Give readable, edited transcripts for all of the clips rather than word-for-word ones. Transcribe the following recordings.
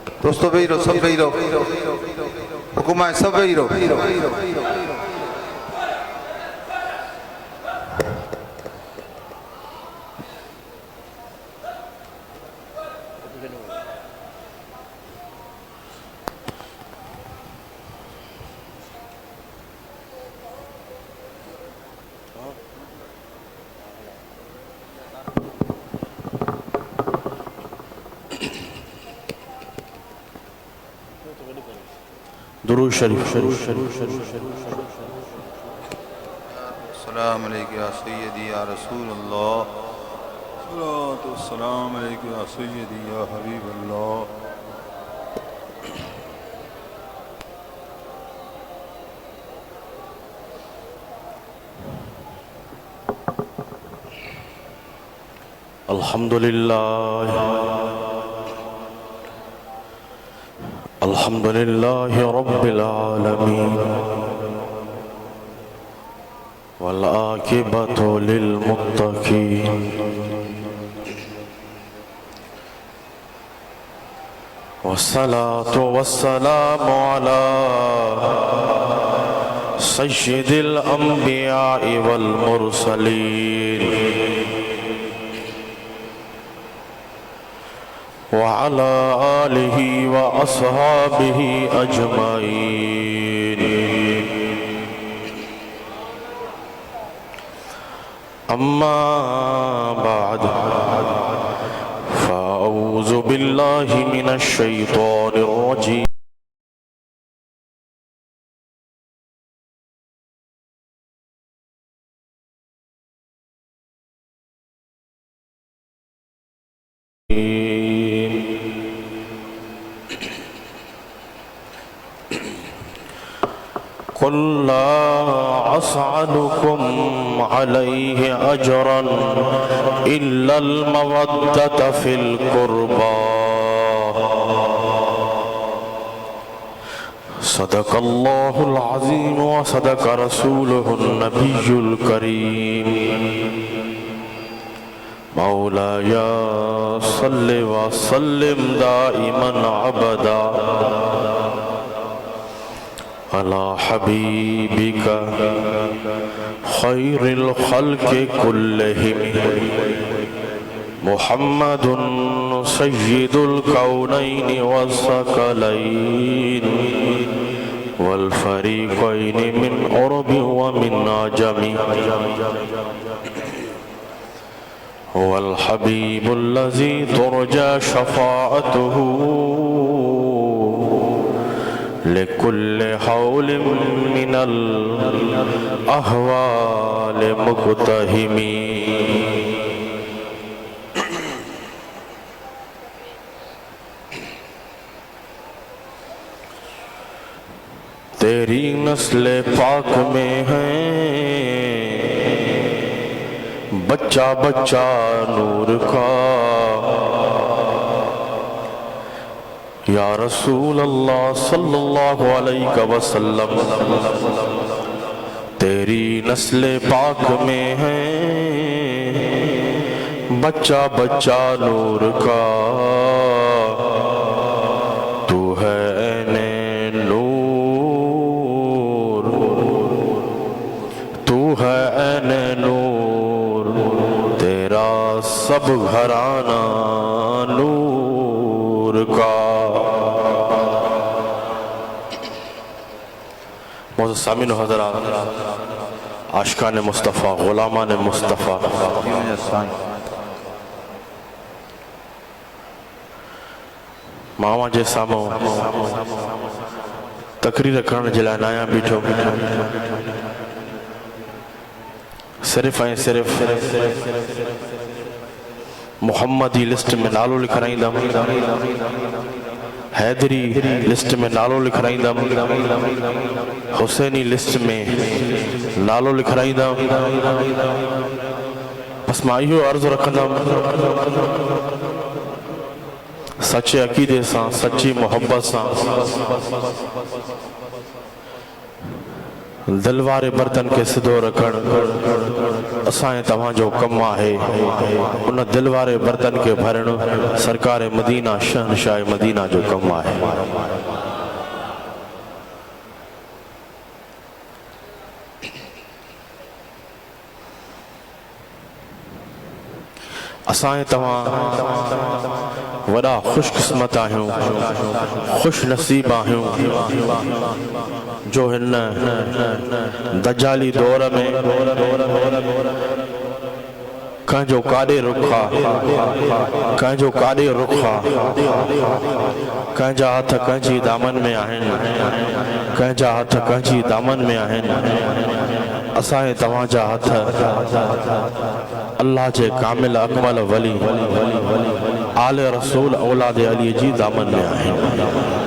دوستو بھئی رو سب بھئی رو حکومہ سب بھئی رو درود شریف السلام علیکم یا سیدی یا رسول اللہ صلوات والسلام علیکم یا سیدی یا حبیب اللہ الحمد للہ رب العالمین والعاقبۃ للمتقین والصلاة والسلام علی سید الانبیاء والمرسلین وعلى آلہ وأصحابہ اجمعین اما بعد فاعوذ باللہ من الشیطان الرجیم قل لا أسألكم عليه أجرا إلا المودة في القربى صدق الله العظيم وصدق رسوله النبي الكريم مولاي صل وسلم دائما أبدا على حبيبك خير الخلق كلهم محمد سيد الكونين والثقلين والفريقين من عرب ومن عجم هو الحبيب الذي ترجى شفاعته لكل حول من الأهوال مقتحم تیری نسل پاک میں ہے بچہ بچہ نور کا یا رسول اللہ صلی اللہ علیہ وسلم تیری نسل پاک میں ہے بچہ بچہ نور کا تو ہے عین نور تو ہے عین نور تیرا سب گھرانہ نور کا معزز سامعین و حضرات عاشقان مصطفیٰ غلامان مصطفیٰ ماما جے ساموں تقریر کرنے جلائے نایا بیٹھو صرف محمدی لسٹ میں نالو لکھ رہی دم حیدری لسٹ میں نالو لکھ رہی دم حسینی لسٹ میں نالو لکھ رہی دم بس میں ایو عرض رکھندم سچے عقیدے سان سچی محبت سان دل وارے برتن کے سدھو رکھن اسائیں تمہاں جو کم ہے ان دل وارے برتن کے بھرن سرکار مدینہ شہنشاہ مدینہ جو کم ہے اسائیں تمہاں وڈا خوش قسمت آہیوں خوش نصیب آہیوں جو ہن دجالی دور میں کانجو کاڑے رکھا کانجو کاڑے رکھا کانجا ہاتھ کانجی دامن میں آہن کانجا ہاتھ کانجی دامن میں آہن اسائیں تمہاں جا ہاتھ اللہ جے کامل اکمل ولی آل رسول اولاد علی جی دامن میں آہن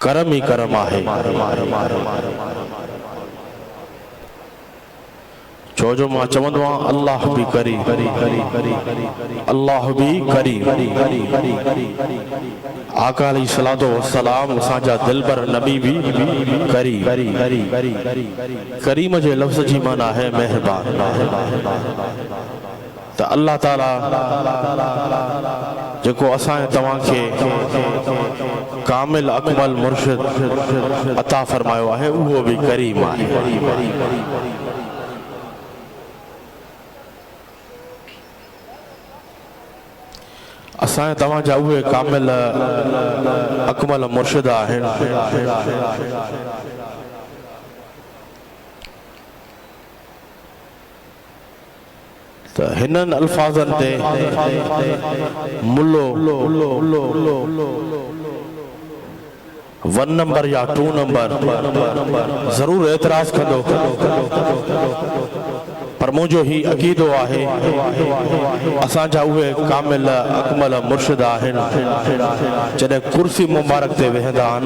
کرم ہی کرم آہے چھو جو ماں چوندواں اللہ بھی کری اللہ بھی کری آقا علیہ السلام سانجا دل پر نبی بھی کری کریم جے لفظ جی مانا ہے مہربان تو اللہ تعالیٰ جکو اسائیں تمہاں کے کامل اکمل مرشد عطا فرمائیو ہے وہ بھی کریم ہے اسائیں تمہاں جا ہوئے کامل اکمل مرشد آہن تو ہنن الفاظن تے ملو 1 نمبر یا 2 نمبر ضرور اعتراض کندو پر مجھو ہی عقیدو آہے اساں جا ہوئے کامل اکمل مرشد آہن جنہیں کرسی مبارک تے وہدان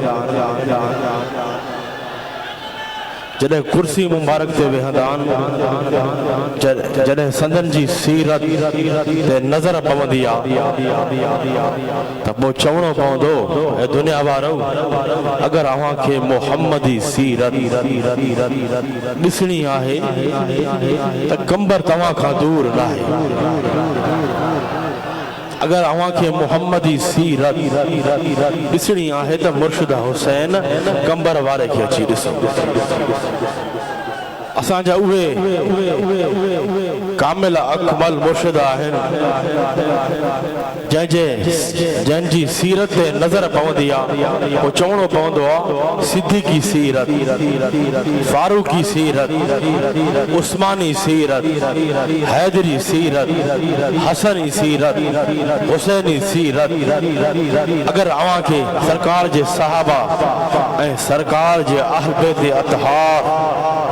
جنہیں کرسی مبارک تے وہدان جنہیں سندن جی سیرت تے نظر پوندیا تب وہ چونو پوندو اے دنیا وارو اگر آواں کے محمدی سیرت ڈسنی آہے تا کمبر تواں کھا دور نہ اگر آواں کے محمدی سیرت ڈسنی آہے تا مرشد حسین کمبر وارے کی اچھی ڈسن اساں جا ہوئے کامل اکمل مرشد آہن جن جی سیرت تے نظر پوندیا وہ چونو پوندوا صدیقی سیرت فاروقی سیرت عثمانی سیرت حیدری سیرت حسنی سیرت حسینی سیرت اگر آواں کے سرکار جے صحابہ اے سرکار جے اہل بیت اطہار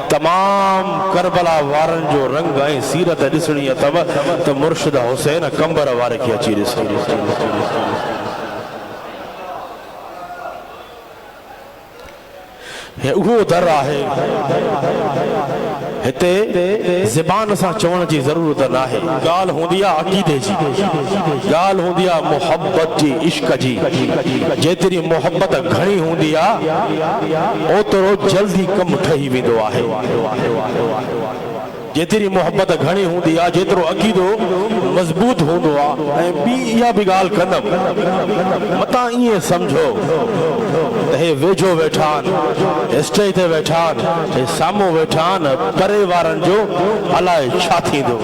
تمام کربلا وارن جو رنگ آئیں سیرت ڈسنی اتبا تو مرشد حسین کمبر وارے کی اچھی ڈسنی وہ در آہے ہتے زبان سا چون جی ضرورت نہ ہے گال ہوندیا عقیدے جی گال ہوندیا محبت جی عشق جی جیتری محبت گھنی ہوندیا او تو جلدی کم ٹھہی ویندو آہے جیتری محبت گھنی ہوندی آ جیترو عقیدو مضبوط ہوندو آ یا بھی گال کندم متا یہ سمجھو تہے ویجو ویٹھان اسٹیج تے ویٹھان سامو ویٹھان پرے وارن جو علائے چھاتی دو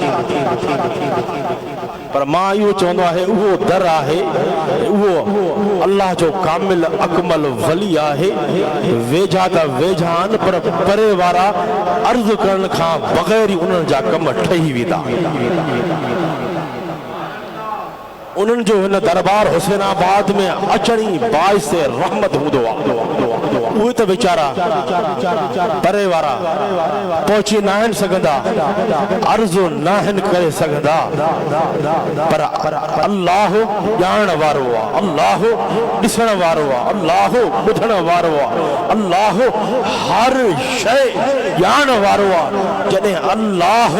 پر ماں یہ چوندو ہے وہ در ہے وہ اللہ جو کامل اکمل ولی ہے ویجا تا ویجان پر پرے وارا عرض کرن کھا بغیر ہی انہوں جا کم ٹھہی ویدا انہوں جو ہن دربار حسین آباد میں اچڑی باعث سے رحمت ہوں دعا وہ تو بیچارہ پرے وارا پہنچی ناہن سگندا عرضو ناہن کرے سگندا پر اللہ جان واروا اللہ ڈسن واروا اللہ بدھن واروا اللہ ہر شے جان واروا جنہیں اللہ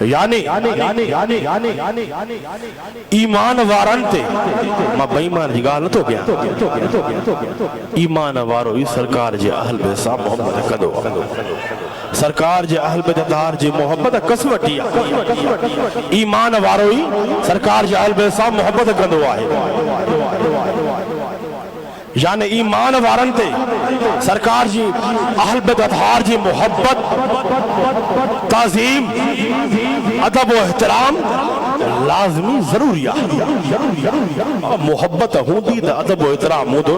یعنی ایمان وارن تے ماں بائیمان جی گال نہ تو گیا ایمان وارو ہی سرکار جے اہل بیت صاحب محمد کدو سرکار جے اہل بیت اتحار جے محبت قسمتی ایمان وارو ہی سرکار جے اہل بیت صاحب محبت کدو آئے یعنی ایمان وارن تے سرکار جی اہل بیت اتحار جی محبت تعظیم ادب و احترام لازمی ضروری ہے محبت ہوندی دا ادب و احترام ہوں دو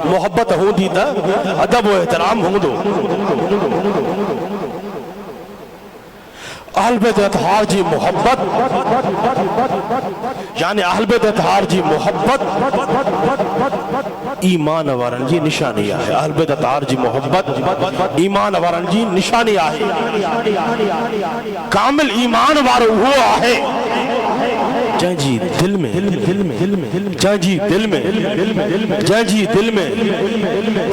محبت ہوندی دا ادب و احترام ہوں دو اہل بیت اتحار جی محبت یعنی اہل بیت اتحار جی محبت ایمان وارن جی نشانی ہے اہل بیت اتحار جی محبت ایمان وارن جی نشانی ہے کامل ایمان وارو ہوا ہے جائیں جی دل میں جائیں جی دل میں جائیں جی دل میں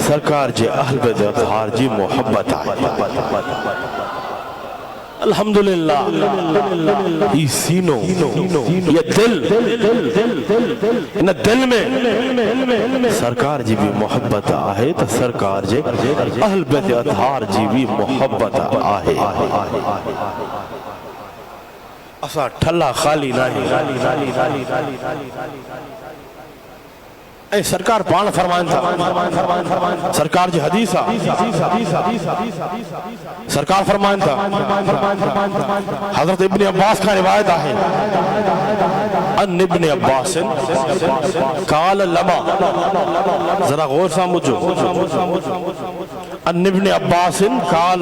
سرکار جی اہل بیت اتحار جی محبت آئے الحمدللہ یہ سینوں یہ دل ان دل میں سرکار جی بھی محبت آئے تو سرکار جی اہل بیت اتحار جی بھی محبت آئے اسا ٹھلا خالی نہیں اے سرکار پان فرمائن تھا سرکار جی حدیث سرکار فرمائن تھا حضرت ابن عباس کا روایت ہے ان ابن عباس قال لما ذرا غور سامجھو ان ابن عباس قال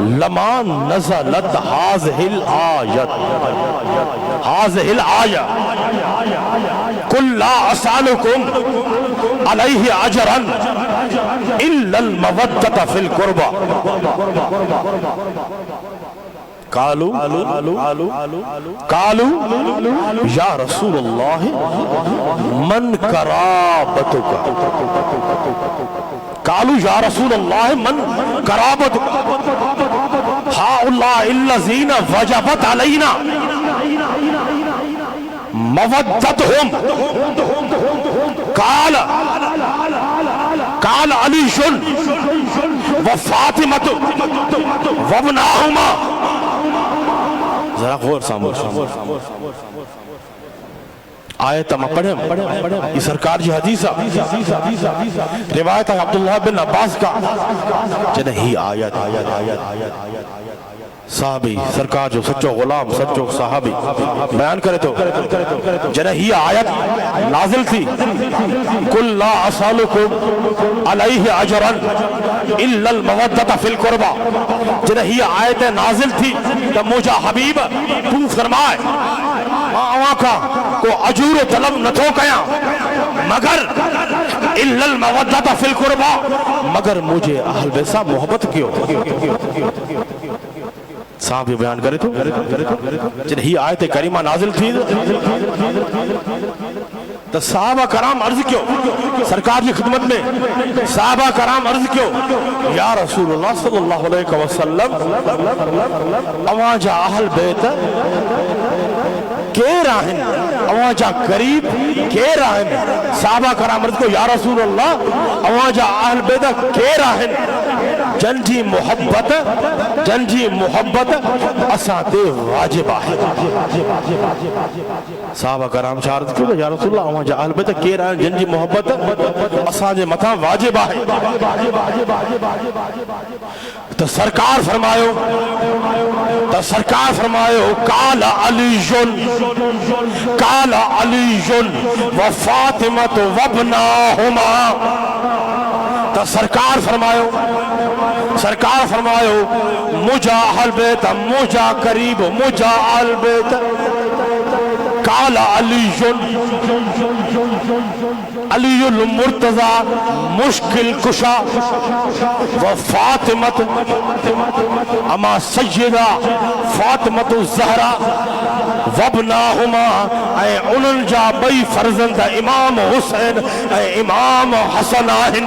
لما نزلت هذه الآية قل لا أسألكم عليه أجرا إلا المودة في القربى قالوا يا رسول الله من قرابتك قالوا يا رسول الله من قرابتك هؤلاء الذين وجبت علينا مودتهم قال علي وفاطمة وابناهما ذرا غور سامو آیت ہم پڑھیں یہ سرکار جی حدیثہ روایت ہے عبداللہ بن عباس کا جنہیں ہی آیت صحابی سرکار جو سچو غلام سچو صحابی بیان کرے تو جنہیں ہی آیت نازل تھی قل لا اسالکم علیہ اجرا الا المودۃ فی القربى جنہیں ہی آیت نازل تھی تو مجھا حبیب تو فرمائے آواں کا کو اجور و طلب نہ تو کیا مگر الا المودۃ فی القربى مگر مجھے اہل بیت صاحب محبت کیوں صاحب یہ بیان کرے تو جنہی آیت کریمہ نازل تھی تو صحابہ کرام عرض کیوں سرکار کی خدمت میں صحابہ کرام عرض کیوں یا رسول اللہ صلی اللہ علیہ وسلم اواں جا اہل بیت کے راہن اواں جا قریب کے راہن صحابہ کرام عرض کو یا رسول اللہ اواں جا اہل بیت کے راہن جنجی محبت اساتے واجب ہے صحابہ کرام شارت کیوں یا رسول اللہ وہاں جا اہل بیت کے رہے جنجی محبت اساتے متھاں واجب ہے تو سرکار فرمایو قال علی و فاطمۃ وابناہما تو سرکار فرمایو مجھا اہل بیت مجھا قریب مجھا اہل بیت قال علی المرتضی مشکل کشا و فاطمت اما سیدہ فاطمت الزہرا وابناہما اے انن جا بئی فرزند امام حسین اے امام حسن آہن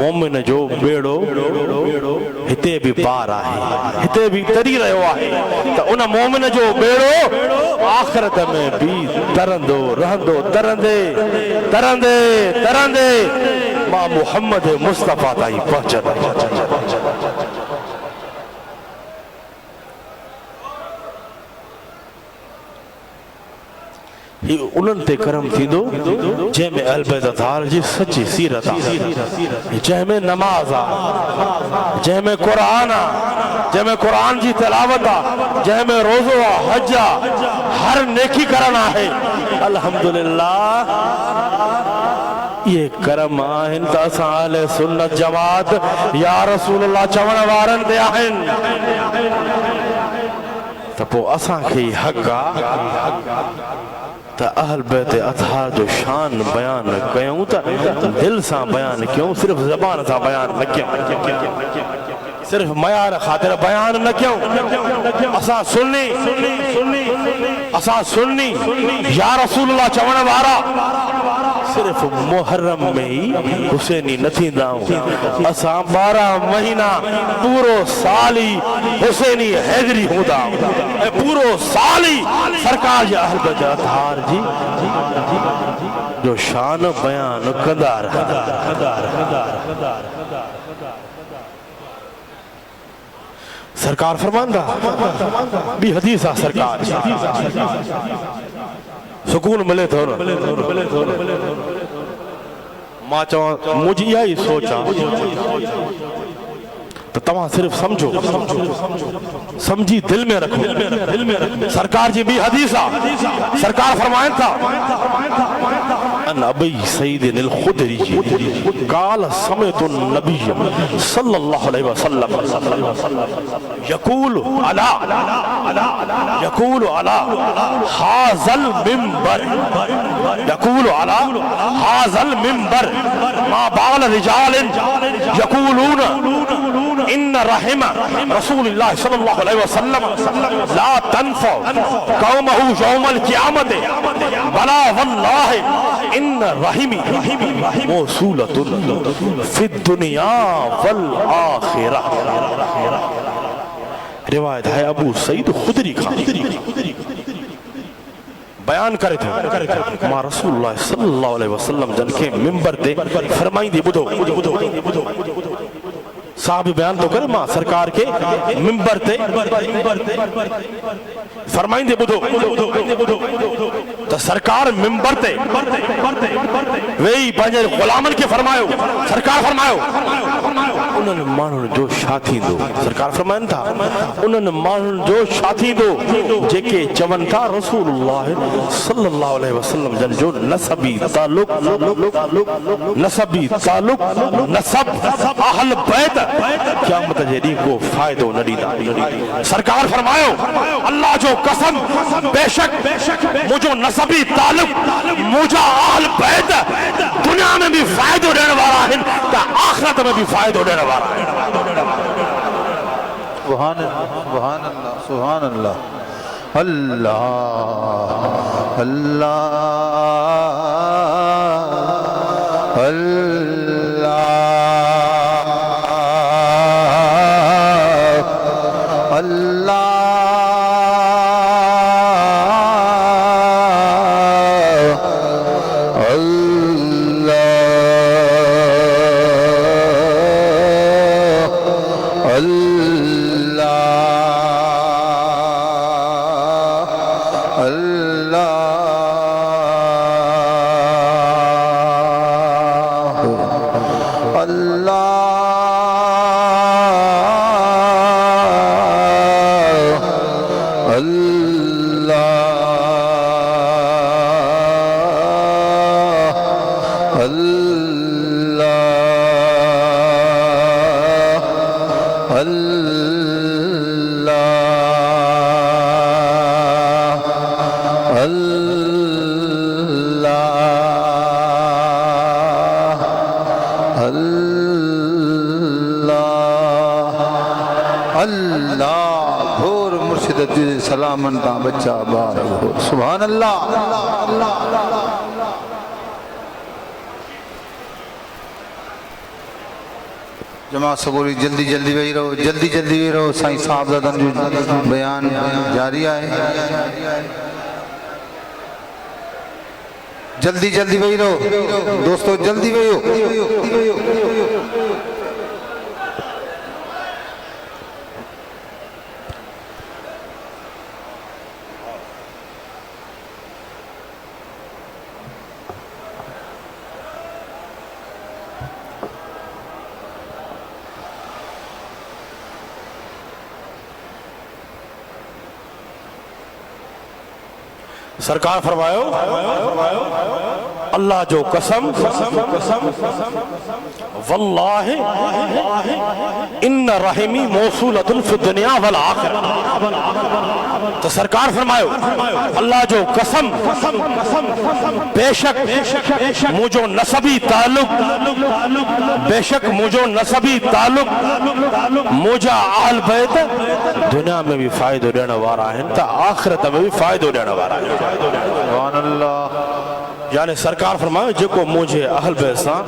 مومن جو بیڑو ہتے بھی پار آئے ہتے بھی تری رہو آئے تو ان مومن جو بیڑو آخرت میں بھی ترندو رہندو ترندے ترندے ترندے ماں محمد مصطفیٰ تائی پہنچت انہن تے کرم تھی دو جے میں اہل بیت اطہار جی سچی سیرت جے میں نماز جے میں قرآن جے میں قرآن جی تلاوت جے میں روزو حج ہر نیکی کرنا ہے الحمدللہ یہ کرم آہن تا اساں اہل سنت جماعت یا رسول اللہ چون وارن دے آہن تو پو اساں کی حق تا اہل بیت اطہار جو شان بیان کیوں تا دل سا بیان کیوں صرف زبان سا بیان نہ کیوں صرف معیار خاطر بیان نہ کیوں اساں سننی یا رسول اللہ چون وارا صرف محرم میں ہی حسینی نتھی داؤں اساں 12 مہینہ پورو سالی حسینی حیدری ہوں داؤں پورو سالی سرکار جی اہل بیت اطہار جی جو شان بیان قدار سرکار فرماندہ بھی حدیث سرکار سکون ملے تھو ماں چاہاں مجھے یہی سوچا تو تمہاں صرف سمجھو سمجھی دل میں رکھو سرکار جی بھی حدیثہ سرکار فرمائن تھا ان ابی سید الخدری جی قال سمعت النبی صلی اللہ علیہ وسلم یقول علی حاض المنبر ما بال رجال یقولون ان رحم رسول اللہ صلی اللہ علیہ وسلم لا تنفع قومه یوم القیامت بلا واللہ ان رحمی موصولۃ فی الدنیا والآخرہ روایت ہے ابو سعید خدری کا بیان کرے تھے ماں رسول اللہ صلی اللہ علیہ وسلم جن کے ممبر تے فرمائیں دی بدھو صاحب بیان تو کرے ماں سرکار کے ممبر تے فرمائیں دے بدھو تو سرکار ممبر تے وہی بانجر غلامن کے فرمائیو سرکار فرمائیو انہوں نے مانن جو شاتھی دو سرکار فرمائن تھا انہوں نے مانن جو شاتھی دو جے کے چون تھا رسول اللہ صلی اللہ علیہ وسلم جن جو نسبی تعلق نسب اہل بیت قیامت جیدی کو فائدہ نہ دینا سرکار فرمائیو اللہ جو قسم بے شک مجھو نسبی تعلق مجھا اہل بیت دنیا میں بھی فائدہ دینے والا ہے تا آخرت میں بھی فائدہ دینے والا ہے سبحان اللہ سبحان اللہ اللہ اللہ سلامن تا بچہ بار سبحان اللہ جماعت سبوری جلدی جلدی وہی رہو، جلدی جلدی وہی رہو. سائیں صاحبزادن جو بیان جاری ہے، جلدی جلدی وہی رہو دوستو، جلدی وہی ہو. سرکار فرماؤ اللہ جو قسم واللہ ان رحمی موصولۃ فی الدنیا والآخرہ. تو سرکار فرماؤ اللہ جو قسم بے شک مجھو نسبی تعلق، بے شک مجھو نسبی تعلق مجھا اہل بیت دنیا میں بھی فائدہ دینے والا ہے تا آخرت میں بھی فائدہ دینے والا ہے. سبحان اللہ. یعنی سرکار فرمائے جے کو مجھے اہل بیت سان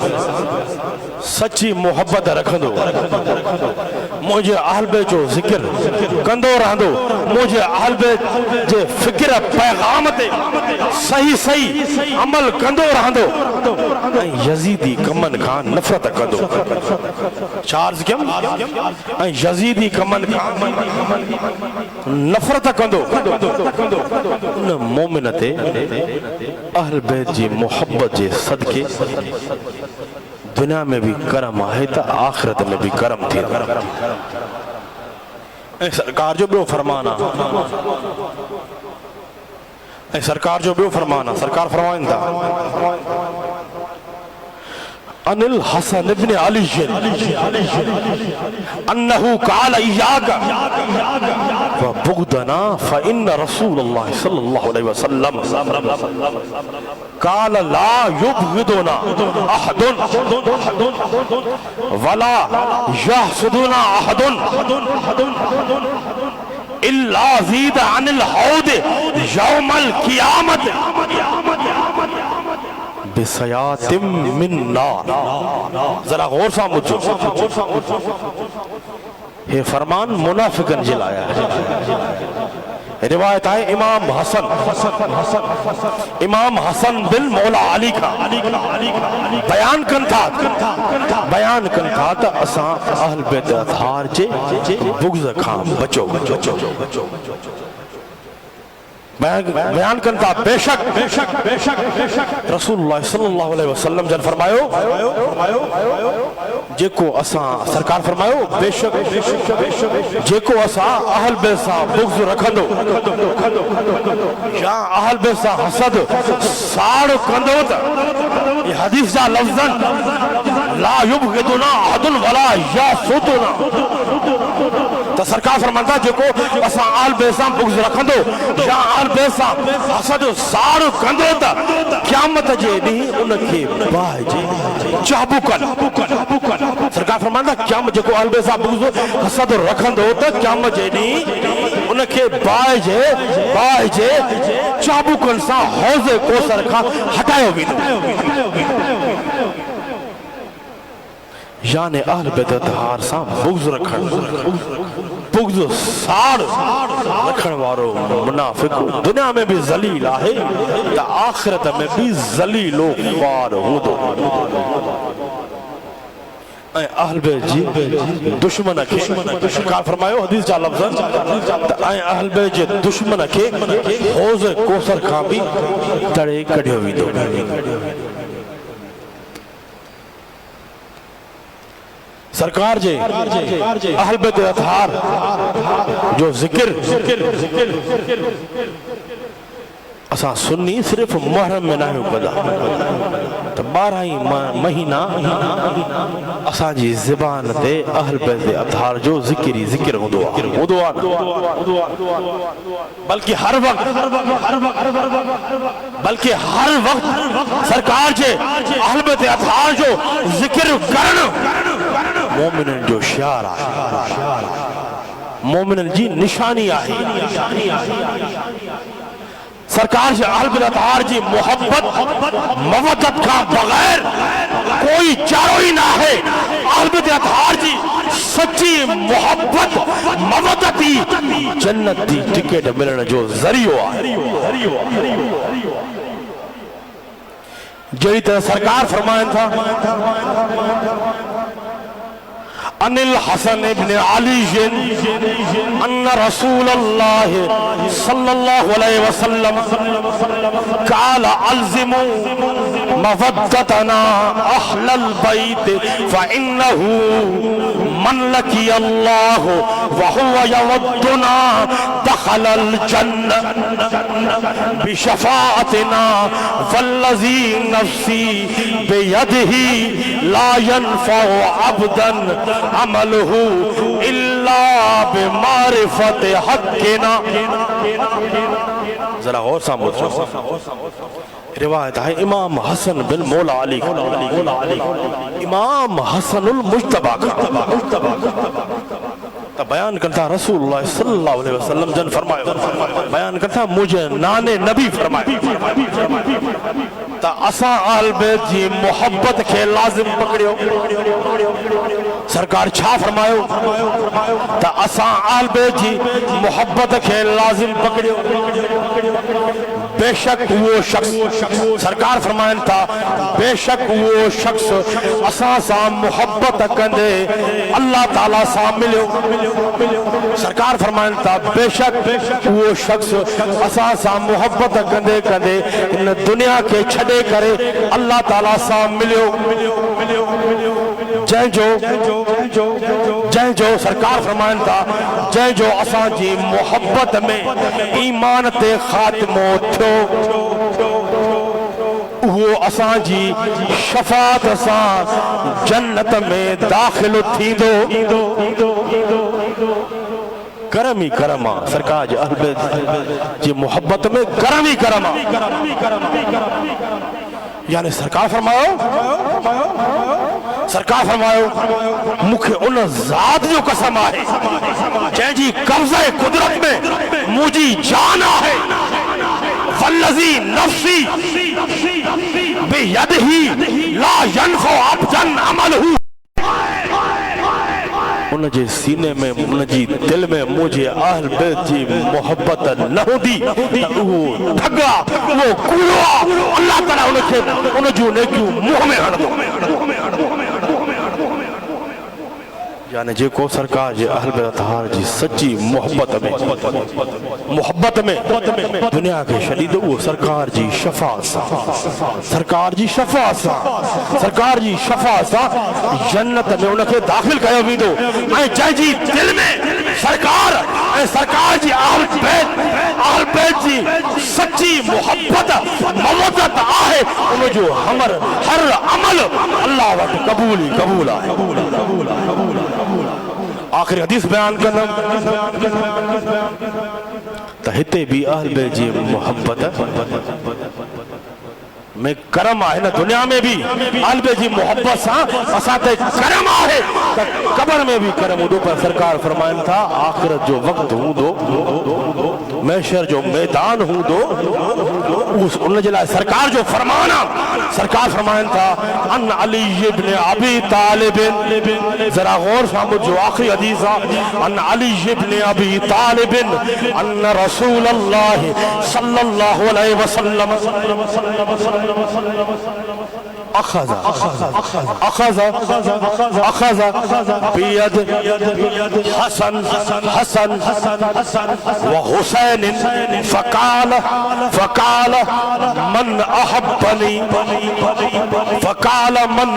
سچی محبت رکھندو، مجھے اہل بیت جو ذکر کندو رہندو، مجھے اہل بیت جے فکر پیغام تے صحیح عمل کندو رہندو، یزیدی کمن کھان نفرت کندو. چارز کیم یزیدی کمن کھان نفرت کندو. ان مومن تے اہل بیت جی محبت جے صدقے دنیا میں بھی کرم آئے تا آخرت میں بھی کرم تھی. سرکار جو بیو فرمانا، سرکار جو بیو فرمانا، سرکار فرمائیں دا ان الحسن ابن علی انہو قال ایاگا وبغدنا فإن رسول اللہ صلی اللہ علیہ وسلم قال لا يبغضنا احد ولا يحسدنا احد الا زید عن الحوض یوم القیامت بسیات من نار. ذرا غور سا مجھو یہ فرمان منافقن جلایا ہے. روایت ہے امام حسن بن مولا علی کا بیان کن تھا تا اساں اہل بیت اطہار جے بغض کھام بچو. بیان کرتا بے شک رسول اللہ صلی اللہ علیہ وسلم جن فرمایو جے کو اساں سرکار فرمایو بے شک جے کو اساں اہل بیت ساں بغض رکھندو یا اہل بیت ساں حسد ساڑ کندو تا یہ حدیث جا لفظاً لا یبغضنا احد ولا یحسدنا. تو سرکار فرمانتا جے کو اساں اہل بیت ساں بغض رکھندو یا اہل بیت ساں حسد ساڑ کندو تا قیامت جے ڈینہں ان کے باہ جے چابو کن. سرکار فرمانتا قیامت جے کو اہل بیت ساں بغض حسد رکھندو تا قیامت جے ڈینہں ان کے باہ جے چابو کن ساں حوض کوثر کھا ہٹایو ویندو. یعنی اہل بیت اطہار ساں بغض رکھن بغض ساڑ رکھن وارو منافق دنیا میں بھی ذلیل آہے تا آخرت میں بھی ذلیل و خوار ہو دو. اہل بیت جی دشمن کے سرکار فرمایو حدیث جا لفظاً اہل بیت جی دشمن کے حوض کوثر کھا بھی تڑے کڑھے ہوئی دو. سرکار جے اہل بیت اطہار جو ذکر اساں سنی صرف محرم میں نہیں پدا تو 12 مہینہ اساں جی زبان تے اہل بیت اطہار جو ذکری ذکر ہوں بلکہ ہر وقت سرکار جے اہل بیت اطہار جو ذکر کرن مومنن جو شعار آئے مومنن جی نشانی آئے. سرکار سے اہل بیت اطہار جی محبت مودت کا بغیر کوئی چارو ہی نہ ہے. اہل بیت اطہار جی سچی محبت مودتی جنت دی ٹکٹ ملن جو ذریعہ ہے جہی طرح سرکار فرمائیں تھا ان الحسن ابن علی ان رسول اللہ صلی اللہ علیہ وسلم قال الزموا مودتنا اہل البیت فانه من لقی اللہ وهو یودنا دخل الجنہ بشفاعتنا والذی نفسی بیدہ لا ينفع عبدا عمله الا بمعرفت حقنا. ذرا غور سامو روایت ہے امام حسن بن مولا علی امام حسن المجتبہ کا بیان کرتا رسول اللہ صلی اللہ علیہ وسلم جن فرمایا بیان کرتا مجھے نانے نبی فرمایا تا اساں آل بیت جی محبت کے لازم پکڑیو. سرکار چھا فرمایو تا اساں آل بیت جی محبت کے لازم پکڑیو. بے شک وہ شخص سرکار فرمائن تھا بے شک وہ شخص اساں سا محبت کندے اللہ تعالیٰ سا ملیو. سرکار فرمائن تھا بے شک وہ شخص اساں سا محبت کندے کندے ان دنیا کے چھڑے کرے اللہ تعالیٰ سا ملیو. جائیں جو سرکار فرمائن تھا جائیں جو اساں جی محبت میں ایمان تے خاتمو تھو وہ اساں جی شفاعت اساں جنت میں داخل تھی دو. کرم ہی کرما سرکار جی اہل بیت جی محبت میں کرم ہی کرما. یعنی سرکار فرمایو مکھے ان ذات جو قسم آئے جائیں جی قبضہ قدرت میں مجھے جانا ہے والذی نفسی بیدہ لا ينفع عبدا عملہ. ان جے سینے میں ان جی دل میں مجھے اہل بیت جی محبت نہ ہو دی وہ دھگا وہ کوڑا اللہ تعالیٰ ان جو نیکیوں منہ میں ہڑ دو. یعنی جے کو سرکار جے اہل بیت اطہار جی سچی محبت میں دنیا کے شدید وہ سرکار جی شفاعت سا جنت میں ان کے داخل کیا ویندو. جائیں جی دل میں سرکار جی اہل بیت جی سچی محبت مودت آہے ان جو ہر عمل اللہ وقت قبول آئے. آخری حدیث بیان کرنا تہتے بھی اہل بیت جی محبت میں کرم آئے نا دنیا میں بھی اہل بیت جی محبت ساتھ کرم آئے قبر میں بھی کرم ہوں دو. پر سرکار فرمائن تھا آخرت جو وقت ہوں دو محشر جو میدان ہوں دو ان جلائے سرکار جو سرکار فرمائن تھا ان علی ابن ابی طالب. ذرا غور سامو جو آخری حدیث ان علی ابن ابی طالب ان رسول اللہ صلی اللہ علیہ وسلم اخذ بید حسن وحسین فقال من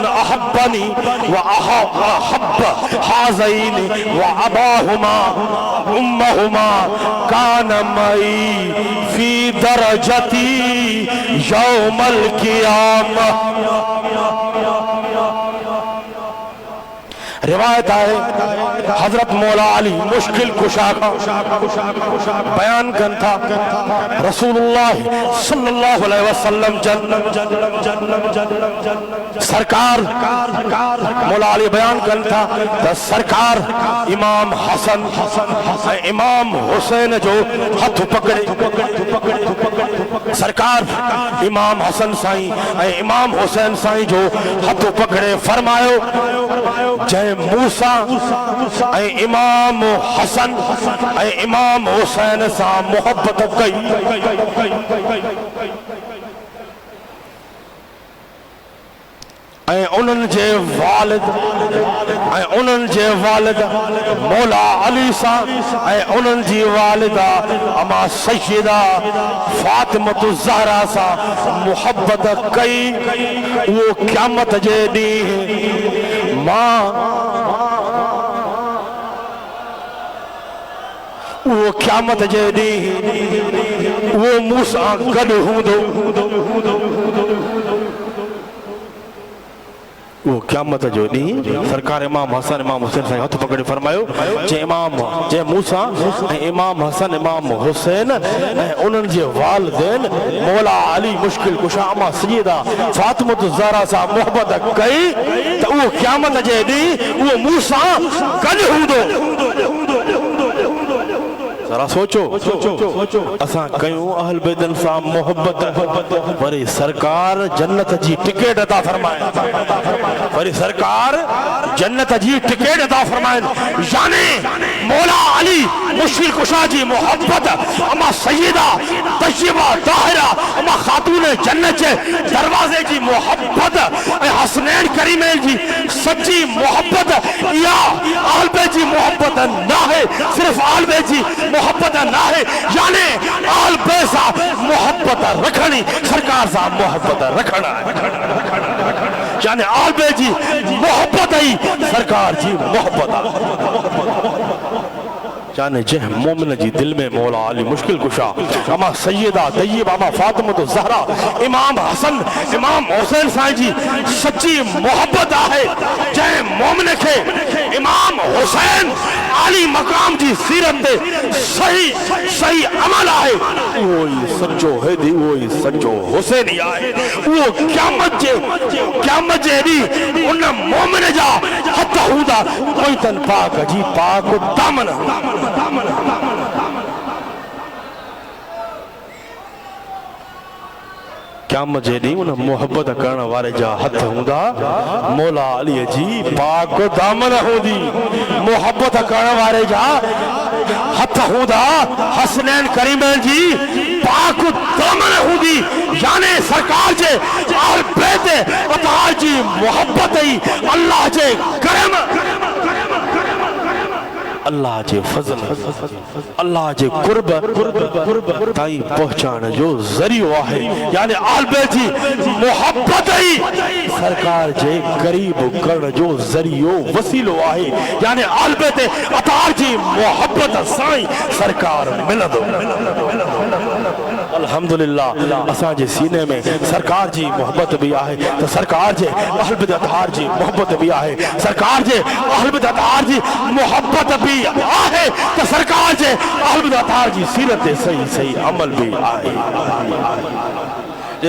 احبنی واحب حازین واباہما امہما کان مئی فی درجتی یوم القیامہ. روایت ہے حضرت مولا علی مشکل کشا کا بیان کن تھا رسول اللہ صلی اللہ علیہ وسلم سرکار مولا علی بیان کن تھا سرکار امام حسن امام حسین جو ہاتھ پکڑے سرکار امام حسن سائیں امام حسین سائیں جو ہاتھ پکڑے فرماؤ جے موسیٰ اے امام حسن اے امام حسین سا محبت کئی اے انہن جے والد مولا علی سا اے انہن جی والدہ اما سیدہ فاطمۃ الزہرا سا محبت کئی وہ قیامت جے دی ماں وہ قیامت جے دی وہ موسیٰ گڈ ہوں وہ قیامت جو دی سرکار امام حسن امام حسین سے ہاتھ پکڑے فرماؤ جے موسیٰ امام حسن امام حسین انہن جے والدین مولا علی مشکل کشا اما سیدہ فاطمۃ الزہرا سا محبت کئی تو وہ قیامت جے دی وہ موسیٰ گڈ ہوں ذرا سوچو اساں کیوں اہل بیتن سا محبت وری سرکار جنت جی ٹکٹ عطا فرمائے وری سرکار جنت جی ٹکٹ عطا فرمائے یعنی مولا علی مشکل کشا جی محبت اما سیدہ طیبہ طاہرہ اما خاتون جنت جے دروازے جی محبت حسنین کریمین جی سچی محبت یا اہل بیت جی محبت نہ ہے صرف اہل بیت جی محبت نہ ہے یعنی آل بیسا محبت رکھنی سرکار سا محبت رکھنا یعنی آل بے جی محبت ہی سرکار جی محبت یعنی جہ مومن جی دل میں مولا علی مشکل کشا اما سیدہ طیبہ اما فاطمۃ الزہرا امام حسن امام حسین سائیں جی سچی محبت ہے جہ مومن کے امام حسین علی مقام جی سیرت دے صحیح عمل ہے وہی سچو ہے دی وہی سچو حسینی ہے وہ قیامت جے دی ان مومن جا حتی ہودا کوئی تن پاک جی پاک دامن قیامت جے دی ان محبت کرنا وارے جا حد ہوندا مولا علی جی پاک دامن ہوندی محبت کرنا وارے جا حد ہوندا حسنین کریمین جی پاک دامن ہوندی یعنی سرکار جے آل بیت اطہار جی محبت ہی اللہ جے کرم اللہ جے فضل اللہ جے قرب تائیں پہنچانا جو ذریعہ ہے یعنی آل بیت جی محبت ہی سرکار جے قریب کرنا جو ذریعہ وسیلہ ہے یعنی آل بیت اطہار جی محبت سائیں سرکار ملدو الحمدللہ اساں جے سینے میں سرکار جی محبت بھی آئے تو سرکار جے اہل بیت اطہار جی محبت بھی آئے سرکار جے اہل بیت اطہار جی محبت بھی آئے تو سرکار جے اہل بیت اطہار جی سیرت صحیح عمل بھی آئے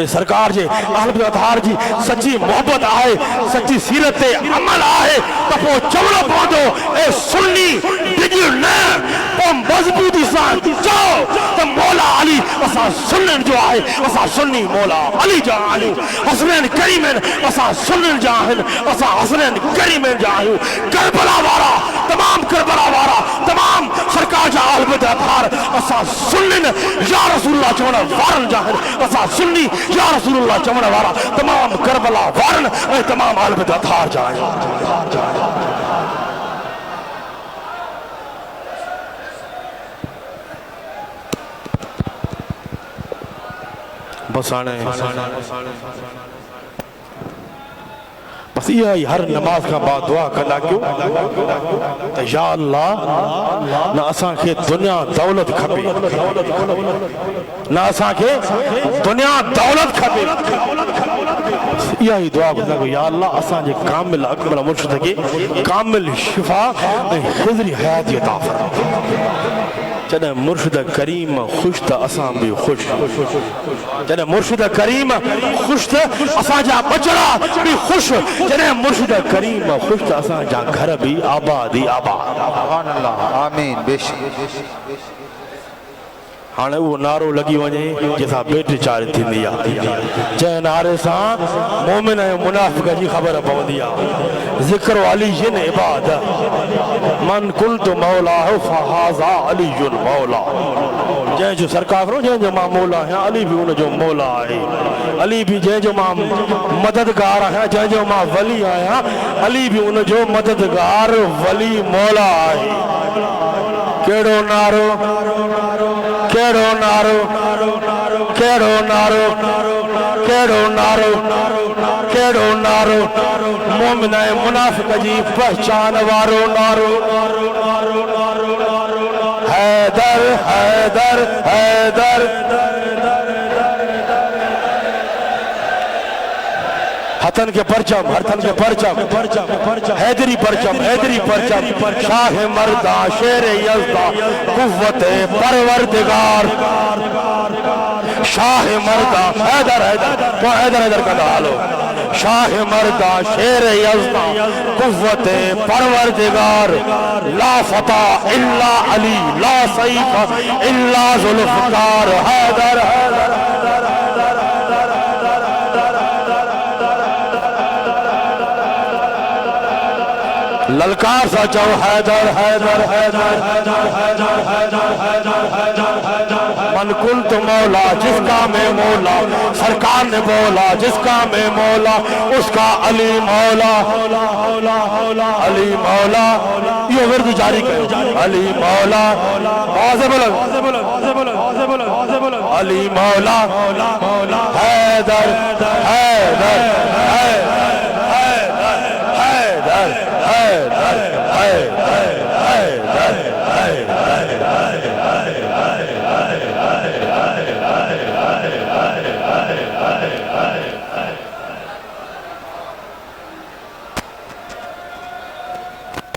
سرکار جے اہل بیت اطہار جی سچی محبت آئے سچی سیرت عمل آئے تو وہ چوڑا پاندو اے سنی ڈگیو نیر وہ مضبوطی سان جاؤ تو مولا علی اسا سنن جو آئے اسا سنی مولا علی جاہنو حسنین کریمین اسا سنن جاہن اسا حسنین کریمین جاہنو کربلا وارا تمام کربلا وارا تمام سرکار جا اہل بیت اطہار اسا سنن یا رسول اللہ چوڑا وارن جاہن اسا سنی یا رسول اللہ چمڑا وارا تمام کربلا وارن اے تمام اہل بیت اطہار جائیں بس آنے بس یہ ہی ہر نماز کا بعد دعا کرنا کیوں تو یا اللہ نہ اساں کے دنیا دولت کھپے نہ اساں کے دنیا دولت کھپے یا ہی دعا کرنا کہ یا اللہ اساں جے کامل اکمل مرشد کے کامل شفا خضری حیاتی عطا فرما جنہیں مرشد کریم خوش تا اساں بھی خوش جنہیں مرشد کریم خوش تا اساں جا بچڑا بھی خوش جنہیں مرشد کریم خوش تا اساں جا گھر بھی آبادی آباد سبحان اللہ آمین بے شک ہانے وہ نارو لگی وجے جیسا بیٹی چاری تھی دیا جے نارے ساں مومن ہے منافق جی خبر پودیا ذکر علی جن عبادت من کنت مولا فہذا علی جن مولا جے جو سرکار کرو جے جو ماں مولا ہے علی بھی ان جو مولا ہے علی بھی جے جو ماں مددگار ہے جے جو ماں ولی آیا علی بھی ان جو مددگار ولی مولا ہے کیڑو نارو کیڑو نارو کیڑو نارو کیڑو نارو کیڑو نارو مومن منافق جی پہچان وارو نارو حیدر حیدر حیدر ہتن کے پرچم ہتن کے پرچم حیدری پرچم حیدری پرچم شاہ مردہ شیر یزدہ قوت پروردگار شاہ مردہ حیدر حیدر تو حیدر حیدر کا دالو شاہ مردہ شیر یزدہ قوت پروردگار لا فتح الا علی لا سیف الا ذوالفقار حیدر حیدر للکار سا جو حیدر حیدر حیدر حیدر حیدر حیدر من کنت مولا جس کا میں مولا سرکار نے بولا جس کا میں مولا اس کا علی مولا علی مولا یہ ورد جاری کرو علی مولا واضح بلگ علی مولا حیدر حیدر حیدر